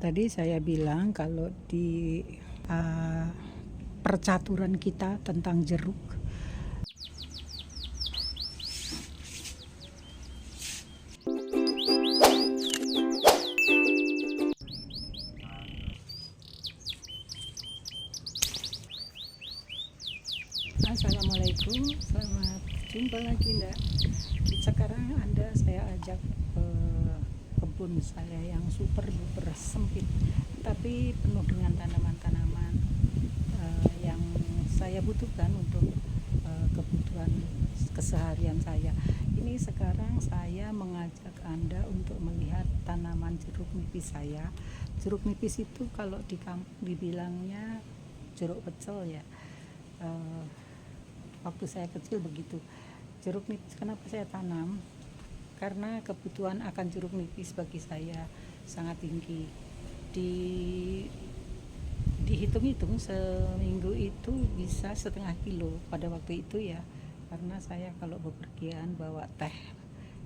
Tadi saya bilang kalau di percaturan kita tentang jeruk. Assalamualaikum, selamat jumpa lagi Ndak. Sekarang saya ajak kebun saya yang super duper sempit, tapi penuh dengan tanaman-tanaman yang saya butuhkan untuk kebutuhan keseharian saya. Ini sekarang saya mengajak Anda untuk melihat tanaman jeruk nipis saya. Jeruk nipis itu kalau di kampung dibilangnya jeruk pecel ya. Waktu saya kecil begitu. Jeruk nipis kenapa saya tanam? Karena kebutuhan akan jeruk nipis bagi saya sangat tinggi. Dihitung-hitung seminggu itu bisa 1,5 kilo pada waktu itu ya, karena saya kalau bepergian bawa teh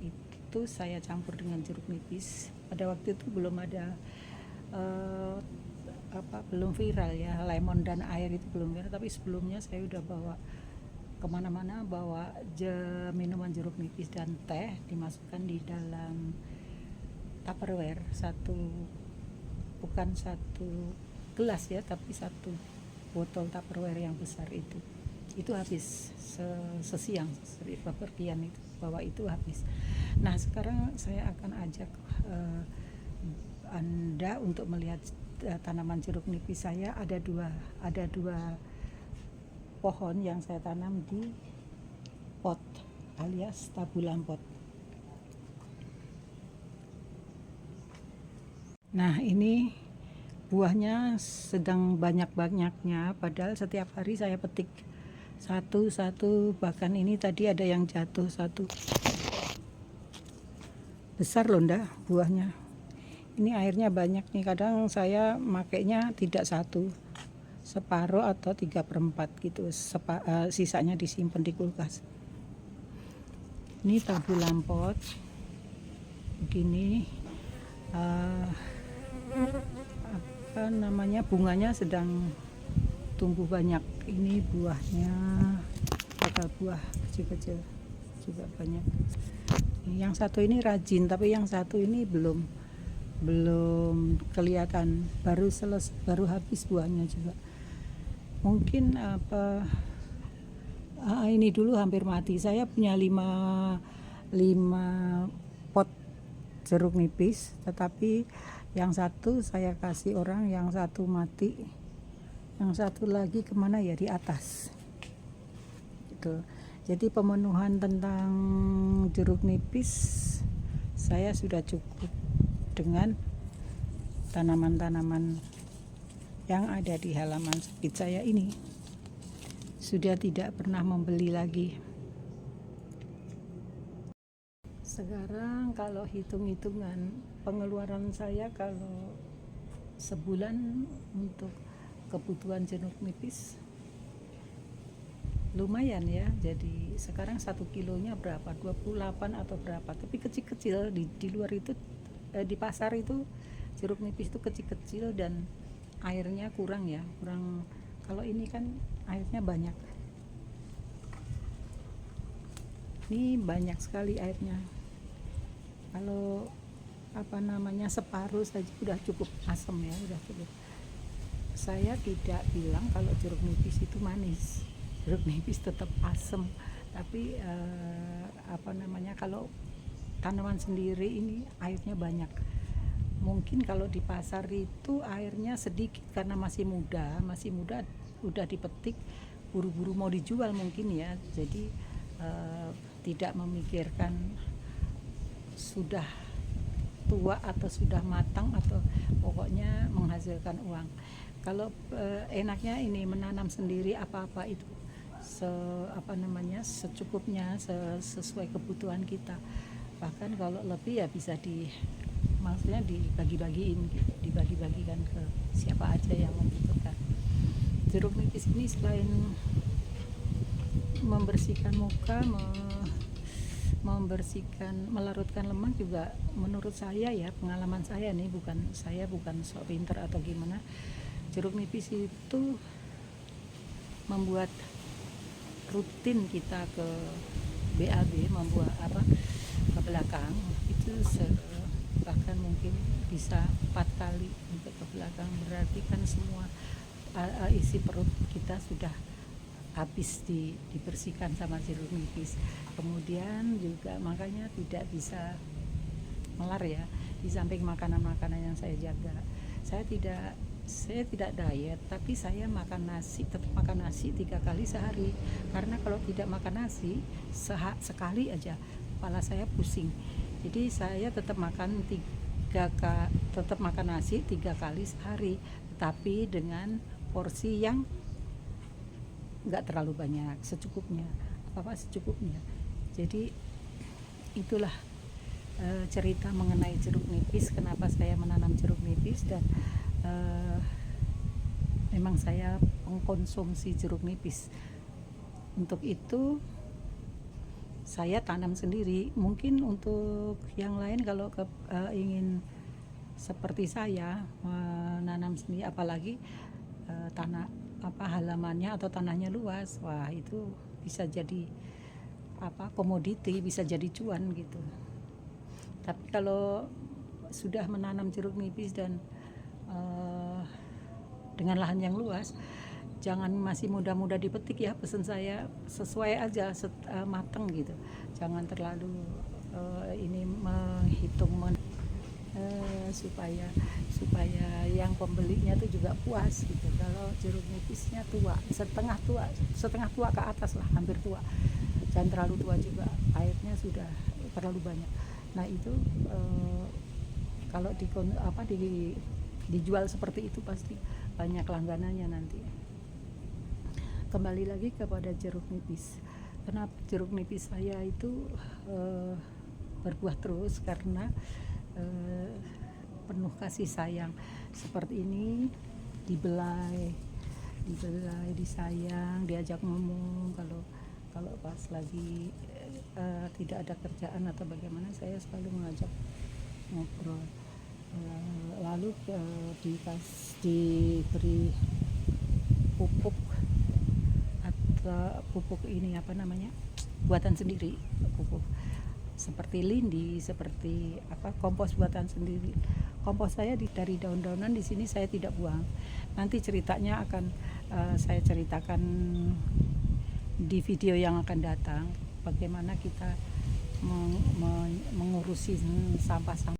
itu saya campur dengan jeruk nipis. Pada waktu itu belum ada belum viral ya, lemon dan air itu belum viral, tapi sebelumnya saya udah bawa kemana-mana, bawa minuman jeruk nipis dan teh, dimasukkan di dalam Tupperware, bukan satu gelas ya, tapi satu botol Tupperware yang besar itu habis sesiang bepergian itu, bawa itu habis. Nah sekarang saya akan ajak Anda untuk melihat tanaman jeruk nipis saya. Ada dua pohon yang saya tanam di pot alias tabulan pot. Nah ini buahnya sedang banyak-banyaknya, padahal setiap hari saya petik satu-satu. Bahkan ini tadi ada yang jatuh satu, besar loh ndak buahnya. Ini airnya banyak nih, kadang saya makainya tidak satu, separuh atau 3/4 gitu, sisanya disimpan di kulkas. Ini tabulan pot begini, bunganya sedang tumbuh banyak. Ini buahnya, bakal buah kecil-kecil juga banyak. Yang satu ini rajin, tapi yang satu ini belum kelihatan, baru habis buahnya juga. Mungkin ini dulu hampir mati. Saya punya 5 pot jeruk nipis, tetapi yang satu saya kasih orang, yang satu mati, yang satu lagi kemana ya, di atas gitu. Jadi pemenuhan tentang jeruk nipis saya sudah cukup dengan tanaman-tanaman yang ada di halaman sempit saya ini. Sudah tidak pernah membeli lagi. Sekarang kalau hitung-hitungan pengeluaran saya kalau sebulan untuk kebutuhan jeruk nipis lumayan ya. Jadi sekarang 1 kilonya berapa, 28 atau berapa, tapi kecil-kecil. Di luar itu di pasar itu jeruk nipis itu kecil-kecil dan airnya kurang. Kalau ini kan airnya banyak. Ini banyak sekali airnya. Kalau separuh saja udah cukup asam ya, udah cukup. Saya tidak bilang kalau jeruk nipis itu manis. Jeruk nipis tetap asam, tapi kalau tanaman sendiri ini airnya banyak. Mungkin kalau di pasar itu airnya sedikit karena masih muda udah dipetik, buru-buru mau dijual mungkin ya. Jadi tidak memikirkan sudah tua atau sudah matang, atau pokoknya menghasilkan uang. Kalau enaknya ini menanam sendiri apa-apa itu secukupnya, sesuai kebutuhan kita. Bahkan kalau lebih ya bisa dibagi-bagikan ke siapa aja yang membutuhkan. Jeruk nipis ini selain membersihkan muka, membersihkan, melarutkan lemak juga menurut saya ya, pengalaman saya nih, bukan sok pinter atau gimana, jeruk nipis itu membuat rutin kita ke BAB, membuat ke belakang itu bahkan mungkin bisa 4 kali untuk ke belakang, berarti kan semua isi perut kita sudah habis dibersihkan sama jeruk nipis. Kemudian juga makanya tidak bisa melar ya, di samping makanan-makanan yang saya jaga, saya tidak diet, tapi saya tetap makan nasi 3 kali sehari, karena kalau tidak makan nasi sekali aja kepala saya pusing. Jadi saya tetap makan nasi 3 kali sehari, tapi dengan porsi yang nggak terlalu banyak, secukupnya, secukupnya. Jadi itulah cerita mengenai jeruk nipis, kenapa saya menanam jeruk nipis, dan memang saya mengkonsumsi jeruk nipis. Untuk itu saya tanam sendiri. Mungkin untuk yang lain kalau ingin seperti saya menanam sendiri, apalagi halamannya atau tanahnya luas, wah itu bisa jadi komoditi, bisa jadi cuan gitu. Tapi kalau sudah menanam jeruk nipis dan dengan lahan yang luas, jangan masih muda-muda dipetik ya, pesan saya, sesuai aja, mateng gitu, jangan terlalu ini menghitung supaya yang pembelinya tuh juga puas gitu. Kalau jeruk nipisnya tua, setengah tua ke atas lah, hampir tua, jangan terlalu tua juga, airnya sudah terlalu banyak. Nah itu kalau dijual seperti itu pasti banyak langganannya nanti. Kembali lagi kepada jeruk nipis. Kenapa jeruk nipis saya itu berbuah terus? Karena penuh kasih sayang. Seperti ini, dibelai, disayang, diajak ngomong. Kalau pas lagi tidak ada kerjaan atau bagaimana, saya selalu mengajak ngobrol. Lalu diberi pupuk atau pupuk ini buatan sendiri, pupuk seperti lindi, seperti kompos buatan sendiri. Kompos saya dari daun-daunan di sini saya tidak buang. Nanti ceritanya akan saya ceritakan di video yang akan datang, bagaimana kita mengurusi sampah-sampah.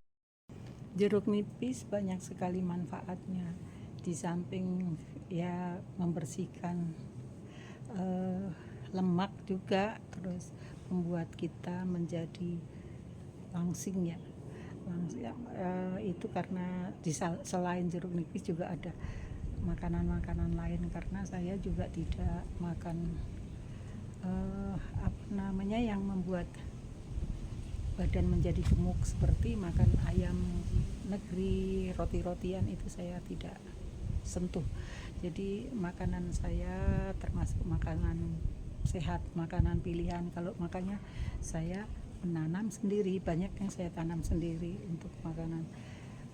Jeruk nipis banyak sekali manfaatnya, di samping ya membersihkan lemak juga, terus membuat kita menjadi langsing ya. Itu karena selain jeruk nipis juga ada makanan-makanan lain, karena saya juga tidak makan yang membuat badan menjadi gemuk, seperti makan ayam negeri, roti-rotian, itu saya tidak sentuh. Jadi makanan saya termasuk makanan sehat, makanan pilihan. Kalau makanya saya menanam sendiri, banyak yang saya tanam sendiri untuk makanan,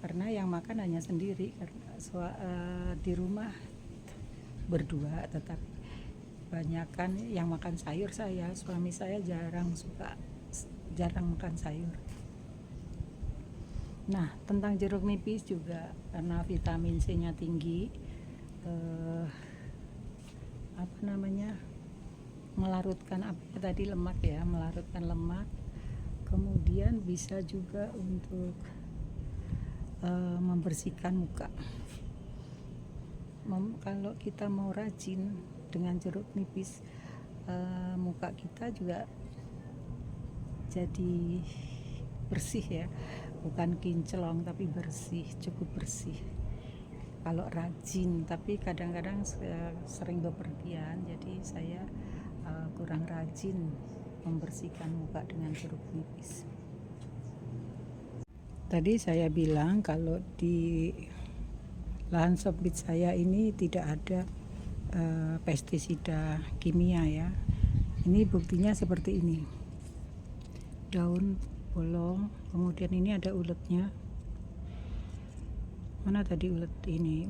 karena yang makan hanya sendiri, karena di rumah berdua, tetapi banyakkan yang makan sayur saya. Suami saya jarang makan sayur. Nah, tentang jeruk nipis juga, karena vitamin C-nya tinggi, melarutkan melarutkan lemak, kemudian bisa juga untuk membersihkan muka. Kalau kita mau rajin dengan jeruk nipis, muka kita juga jadi bersih ya, bukan kinclong tapi bersih, cukup bersih kalau rajin. Tapi kadang-kadang sering bepergian, jadi saya kurang rajin membersihkan muka dengan jeruk nipis. Tadi saya bilang kalau di lahan sempit saya ini tidak ada pestisida kimia ya. Ini buktinya seperti ini. daun bolong, kemudian ini ada uletnya. Mana tadi ulet ini,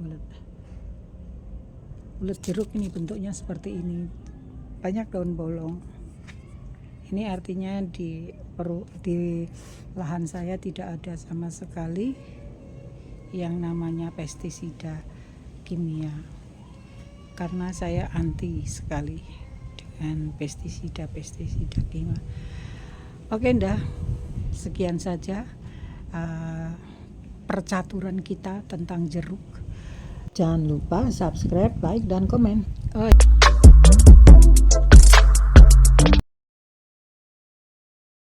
ulet jeruk ini bentuknya seperti ini, banyak daun bolong. Ini artinya di lahan saya tidak ada sama sekali yang namanya pestisida kimia, karena saya anti sekali dengan pestisida kimia. Oke, sekian saja percaturan kita tentang jeruk. Jangan lupa subscribe, like, dan komen.